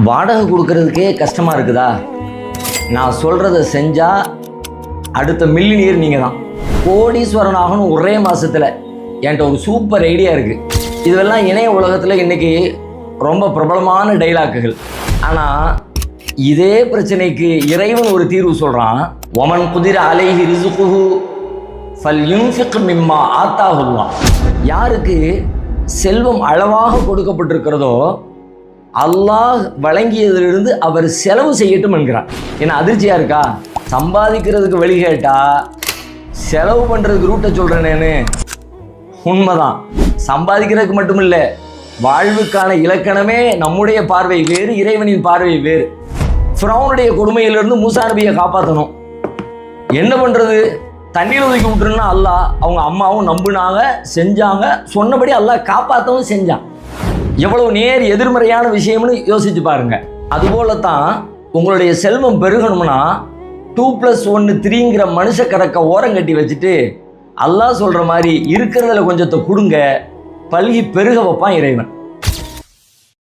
வாடகை கொடுக்கறதுக்கே கஷ்டமாக இருக்குதா? நான் சொல்கிறத செஞ்சால் அடுத்த மில்லினியர் நீங்கள் தான், கோடீஸ்வரன் ஆகணும் ஒரே மாதத்தில். என்கிட்ட ஒரு சூப்பர் ஐடியா இருக்குது. இதெல்லாம் இணைய உலகத்தில் இன்றைக்கி ரொம்ப பிரபலமான டைலாக்குகள். ஆனால் இதே பிரச்சனைக்கு இறைவன் ஒரு தீர்வு சொல்கிறான். ஒமன் குதிர அலைஹி ரிசுகுஹு ஃபல் யுன்ஃபிக் மிம்மா ஆத்தாஹுல்லாஹ். யாருக்கு செல்வம் அளவாக கொடுக்கப்பட்டிருக்கிறதோ அல்லாஹ் வழங்கியதிலிருந்து அவர் செலவு செய்யட்டும் என்கிறார். ஏன்னா அதிர்ச்சியாக இருக்கா? சம்பாதிக்கிறதுக்கு வழி கேட்டால் செலவு பண்ணுறதுக்கு ரூட்டை சொல்கிறேனேன்னு. உண்மைதான், சம்பாதிக்கிறதுக்கு மட்டும் இல்லை, வாழ்வுக்கான இலக்கணமே நம்முடைய பார்வை வேறு, இறைவனின் பார்வை வேறு. ஃபிரௌனுடைய கொடுமையிலிருந்து மூசா நபியை காப்பாற்றணும். என்ன பண்ணுறது? தண்ணீர் ஒதுக்கி விட்டுருன்னா அல்லாஹ், அவங்க அம்மாவும் நம்பினாங்க, செஞ்சாங்க, சொன்னபடி அல்லாஹ் காப்பாற்றவும் செஞ்சான். எவ்வளவு நேர் எதிர்மறையான விஷயம்னு யோசிச்சு பாருங்க. அதுபோலத்தான் உங்களுடைய செல்வம் பெருகணும்னா 2+1 3ங்கிற மனுஷ கணக்கை ஓரங்கட்டி வச்சுட்டு அல்லாஹ் சொல்ற மாதிரி இருக்கிறதுல கொஞ்சத்தை கொடுங்க, பல்கி பெருக வைப்பான் இறைவன்.